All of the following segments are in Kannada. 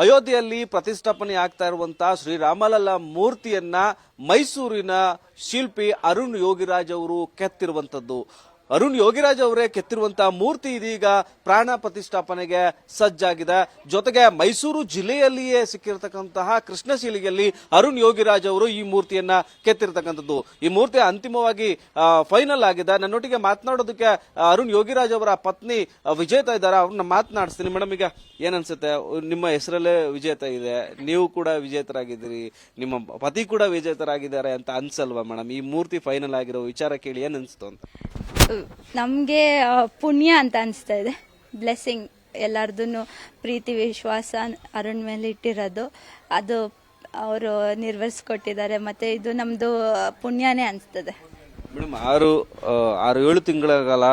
ಅಯೋಧ್ಯೆಯಲ್ಲಿ ಪ್ರತಿಷ್ಠಾಪನೆ ಆಗ್ತಾ ಇರುವಂತಹ ಶ್ರೀರಾಮಲಲ್ಲ ಮೂರ್ತಿಯನ್ನ ಮೈಸೂರಿನ ಶಿಲ್ಪಿ ಅರುಣ್ ಯೋಗಿರಾಜ್ ಅವರು ಕೆತ್ತಿರುವಂತದ್ದು. ಅರುಣ್ ಯೋಗಿರಾಜ್ ಅವರೇ ಕೆತ್ತಿರುವಂತಹ ಮೂರ್ತಿ ಇದೀಗ ಪ್ರಾಣ ಪ್ರತಿಷ್ಠಾಪನೆಗೆ ಸಜ್ಜಾಗಿದೆ. ಜೊತೆಗೆ ಮೈಸೂರು ಜಿಲ್ಲೆಯಲ್ಲಿಯೇ ಸಿಕ್ಕಿರತಕ್ಕಂತಹ ಕೃಷ್ಣಶಿಲೆಯಲ್ಲಿ ಅರುಣ್ ಯೋಗಿರಾಜ್ ಅವರು ಈ ಮೂರ್ತಿಯನ್ನ ಕೆತ್ತಿರತಕ್ಕಂಥದ್ದು. ಈ ಮೂರ್ತಿ ಅಂತಿಮವಾಗಿ ಫೈನಲ್ ಆಗಿದೆ. ನನ್ನೊಟ್ಟಿಗೆ ಮಾತನಾಡೋದಕ್ಕೆ ಅರುಣ್ ಯೋಗಿರಾಜ್ ಅವರ ಪತ್ನಿ ವಿಜೇತ ಇದ್ದಾರೆ. ಅವ್ರನ್ನ ಮಾತನಾಡಿಸ್ತೀನಿ. ಮೇಡಮ್, ಈಗ ಏನನ್ಸುತ್ತೆ? ನಿಮ್ಮ ಹೆಸರಲ್ಲೇ ವಿಜೇತ ಇದೆ, ನೀವು ಕೂಡ ವಿಜೇತರಾಗಿದ್ದೀರಿ, ನಿಮ್ಮ ಪತಿ ಕೂಡ ವಿಜೇತರಾಗಿದ್ದಾರೆ ಅಂತ ಅನ್ಸಲ್ವಾ ಮೇಡಮ್? ಈ ಮೂರ್ತಿ ಫೈನಲ್ ಆಗಿರೋ ವಿಚಾರ ಕೇಳಿ ಏನ್ ಅನ್ಸ್ತು ಅಂತ? ನಮಗೆ ಪುಣ್ಯ ಅಂತ ಅನಿಸ್ತಾ ಇದೆ. ಬ್ಲೆಸ್ಸಿಂಗ್, ಎಲ್ಲರದೂ ಪ್ರೀತಿ ವಿಶ್ವಾಸ ಅರುಣ್ ಮೇಲೆ ಇಟ್ಟಿರೋದು, ಅದು ಅವರು ನಿರ್ವಹಿಸ್ಕೊಟ್ಟಿದ್ದಾರೆ. ಮತ್ತೆ ಇದು ನಮ್ದು ಪುಣ್ಯನೇ ಅನಿಸ್ತದೆ. ಮೇಡಮ್, 6-7 ತಿಂಗಳ ಕಾಲ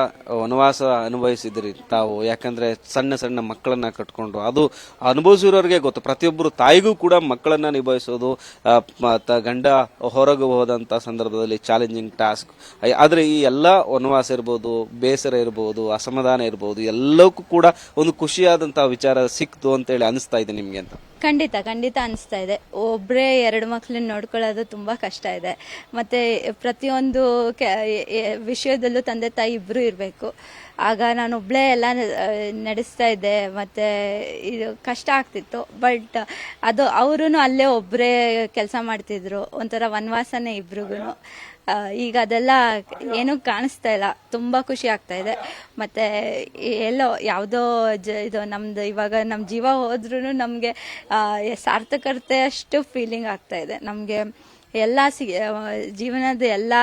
ವನವಾಸ ಅನುಭವಿಸಿದ್ರಿ ತಾವು. ಯಾಕಂದ್ರೆ ಸಣ್ಣ ಸಣ್ಣ ಮಕ್ಕಳನ್ನ ಕಟ್ಕೊಂಡು, ಅದು ಅನುಭವಿಸಿರೋರಿಗೆ ಗೊತ್ತು. ಪ್ರತಿಯೊಬ್ಬರು ತಾಯಿಗೂ ಕೂಡ ಮಕ್ಕಳನ್ನ ನಿಭಾಯಿಸೋದು, ಗಂಡ ಹೊರಗೆ ಹೋದಂತ ಸಂದರ್ಭದಲ್ಲಿ ಚಾಲೆಂಜಿಂಗ್ ಟಾಸ್ಕ್. ಆದ್ರೆ ಈ ಎಲ್ಲ ವನವಾಸ ಇರ್ಬೋದು, ಬೇಸರ ಇರ್ಬೋದು, ಅಸಮಾಧಾನ ಇರ್ಬೋದು, ಎಲ್ಲಕ್ಕೂ ಕೂಡ ಒಂದು ಖುಷಿಯಾದಂತಹ ವಿಚಾರ ಸಿಕ್ತು ಅಂತೇಳಿ ಅನಿಸ್ತಾ ಇದೆ ನಿಮ್ಗೆ ಅಂತ? ಖಂಡಿತ ಅನಿಸ್ತಾ ಇದೆ. ಒಬ್ಬರೇ 2 ಮಕ್ಕಳನ್ನ ನೋಡ್ಕೊಳ್ಳೋದು ತುಂಬಾ ಕಷ್ಟ ಇದೆ. ಮತ್ತೆ ಪ್ರತಿಯೊಂದು ವಿಷಯದಲ್ಲೂ ತಂದೆ ತಾಯಿ ಇಬ್ರು ಇರಬೇಕು. ಆಗ ನಾನು ಒಬ್ಳೇ ಎಲ್ಲ ನಡೆಸ್ತಾ ಇದ್ದೆ, ಮತ್ತೆ ಇದು ಕಷ್ಟ ಆಗ್ತಿತ್ತು. ಬಟ್ ಅದು ಅವರು ಅಲ್ಲೇ ಒಬ್ಬರೇ ಕೆಲಸ ಮಾಡ್ತಿದ್ರು, ಒಂಥರ ವನವಾಸನೇ ಇಬ್ರಿಗೂ. ಈಗ ಅದೆಲ್ಲ ಏನೂ ಕಾಣಿಸ್ತಾ ಇಲ್ಲ. ತುಂಬಾ ಖುಷಿ ಆಗ್ತಾ ಇದೆ. ಮತ್ತೆ ಎಲ್ಲೋ ಯಾವುದೋ ಇದು ನಮ್ದು ಇವಾಗ ನಮ್ಮ ಜೀವ ಹೋದ್ರೂ ನಮಗೆ ಸಾರ್ಥಕತೆ ಅಷ್ಟು ಫೀಲಿಂಗ್ ಆಗ್ತಾ ಇದೆ. ನಮಗೆ ಎಲ್ಲ ಜೀವನದ ಎಲ್ಲ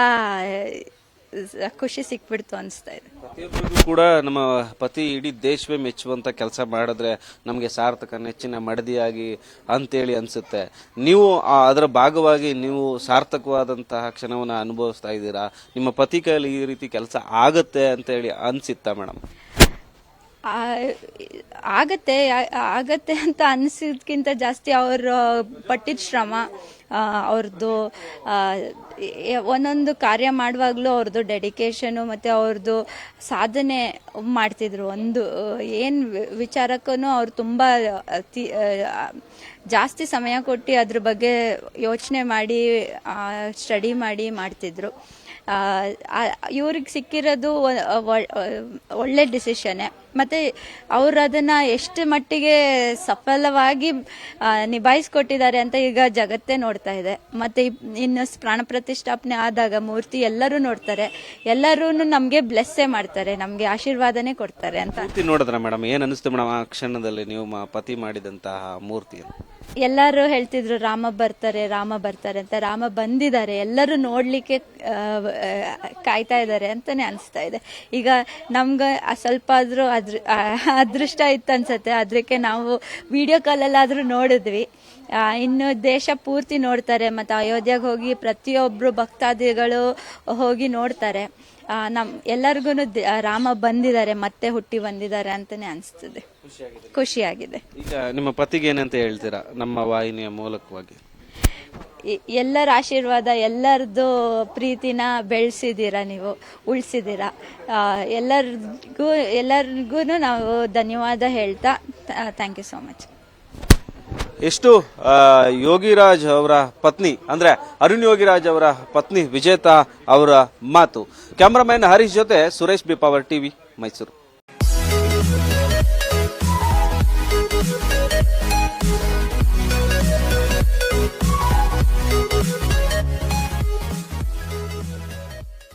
ಖುಷಿ ಸಿಕ್ಬಿಡ್ತು ಅನಿಸ್ತಾ ಇದೆ. ಪ್ರತಿಯೊಬ್ಬರಿಗೂ ಕೂಡ ನಮ್ಮ ಪತಿ ಇಡೀ ದೇಶವೇ ಮೆಚ್ಚುವಂತ ಕೆಲಸ ಮಾಡಿದ್ರೆ ನಮಗೆ ಸಾರ್ಥಕ, ನೆಚ್ಚಿನ ಮಡದಿಯಾಗಿ ಅಂತೇಳಿ ಅನ್ಸುತ್ತೆ. ನೀವು ಅದರ ಭಾಗವಾಗಿ ನೀವು ಸಾರ್ಥಕವಾದಂತಹ ಕ್ಷಣವನ್ನ ಅನುಭವಿಸ್ತಾ ಇದ್ದೀರಾ. ನಿಮ್ಮ ಪತಿ ಕೈಯಲ್ಲಿ ಈ ರೀತಿ ಕೆಲಸ ಆಗತ್ತೆ ಅಂತೇಳಿ ಅನ್ಸಿತ್ತಾ ಮೇಡಮ್? ಆಗತ್ತೆ ಅಂತ ಅನಿಸಿದ್ಕಿಂತ ಜಾಸ್ತಿ ಅವರು ಪಟ್ಟಿದ ಶ್ರಮ, ಅವ್ರದ್ದು ಒಂದೊಂದು ಕಾರ್ಯ ಮಾಡುವಾಗಲೂ ಅವ್ರದ್ದು ಡೆಡಿಕೇಶನು ಮತ್ತು ಅವ್ರದ್ದು ಸಾಧನೆ ಮಾಡ್ತಿದ್ರು. ಒಂದು ಏನು ವಿಚಾರಕ್ಕೂ ಅವ್ರು ತುಂಬ ಜಾಸ್ತಿ ಸಮಯ ಕೊಟ್ಟು ಅದ್ರ ಬಗ್ಗೆ ಯೋಚನೆ ಮಾಡಿ ಸ್ಟಡಿ ಮಾಡಿ ಮಾಡ್ತಿದ್ರು. ಇವ್ರಿಗೆ ಸಿಕ್ಕಿರೋದು ಒಳ್ಳೆ ಡಿಸಿಷನ್ನೇ. ಮತ್ತು ಅವರು ಅದನ್ನು ಎಷ್ಟು ಮಟ್ಟಿಗೆ ಸಫಲವಾಗಿ ನಿಭಾಯಿಸ್ಕೊಟ್ಟಿದ್ದಾರೆ ಅಂತ ಈಗ ಜಗತ್ತೇ ನೋಡ್ತಾ ಇದೆ. ಮತ್ತು ಇನ್ನು ಪ್ರಾಣ ಪ್ರತಿಷ್ಠಾಪನೆ ಆದಾಗ ಮೂರ್ತಿ ಎಲ್ಲರೂ ನೋಡ್ತಾರೆ, ಎಲ್ಲರೂ ನಮಗೆ ಬ್ಲೆಸ್ಸೇ ಮಾಡ್ತಾರೆ, ನಮಗೆ ಆಶೀರ್ವಾದನೇ ಕೊಡ್ತಾರೆ ಅಂತ. ಮೂರ್ತಿ ನೋಡಿದ್ರ ಮೇಡಮ್, ಏನು ಅನಿಸ್ತು ಮೇಡಮ್ ಆ ಕ್ಷಣದಲ್ಲಿ ನೀವು ಪತಿ ಮಾಡಿದಂತಹ ಮೂರ್ತಿ? ಎಲ್ಲರೂ ಹೇಳ್ತಿದ್ರು ರಾಮ ಬರ್ತಾರೆ ಅಂತ. ರಾಮ ಬಂದಿದ್ದಾರೆ, ಎಲ್ಲರೂ ನೋಡ್ಲಿಕ್ಕೆ ಕಾಯ್ತಾ ಇದ್ದಾರೆ ಅಂತಾನೆ ಅನಿಸ್ತಾ ಇದೆ. ಈಗ ನಮ್ಗೆ ಸ್ವಲ್ಪ ಆದ್ರೂ ಅದೃಷ್ಟ ಇತ್ತು ಅನ್ಸತ್ತೆ. ಅದಕ್ಕೆ ನಾವು ವಿಡಿಯೋ ಕಾಲಲ್ಲಾದ್ರೂ ನೋಡಿದ್ವಿ. ಇನ್ನು ದೇಶ ಪೂರ್ತಿ ನೋಡ್ತಾರೆ. ಮತ್ತು ಅಯೋಧ್ಯೆಗೆ ಹೋಗಿ ಪ್ರತಿಯೊಬ್ಬರು ಭಕ್ತಾದಿಗಳು ಹೋಗಿ ನೋಡ್ತಾರೆ. ಎಲ್ಲರಿಗೂ ರಾಮ ಬಂದಿದ್ದಾರೆ, ಮತ್ತೆ ಹುಟ್ಟಿ ಬಂದಿದ್ದಾರೆ ಅಂತಾನೆ ಅನಿಸ್ತದೆ. ಖುಷಿಯಾಗಿದೆ. ಈಗ ನಿಮ್ಮ ಪತಿಗೆ ಏನಂತ ಹೇಳ್ತೀರಾ ನಮ್ಮ ವಾಹಿನಿಯ ಮೂಲಕವಾಗಿ? ಎಲ್ಲರ ಆಶೀರ್ವಾದ, ಎಲ್ಲರದ್ದು ಪ್ರೀತಿನ ಬೆಳೆಸಿದ್ದೀರಾ, ನೀವು ಉಳಿಸಿದ್ದೀರಾ. ಎಲ್ಲರಿಗೂ ನಾವು ಧನ್ಯವಾದ ಹೇಳ್ತಾ ಥ್ಯಾಂಕ್ ಯು ಸೋ ಮಚ್. ಎಷ್ಟು ಯೋಗಿರಾಜ್ ಅವರ ಪತ್ನಿ ಅಂದ್ರೆ ಅರುಣ್ ಯೋಗಿರಾಜ್ ಅವರ ಪತ್ನಿ ವಿಜೇತಾ ಅವರ ಮಾತು. ಕ್ಯಾಮರಾಮನ್ ಹರೀಶ್ ಜೊತೆ Suresh B power TV, Mysuru.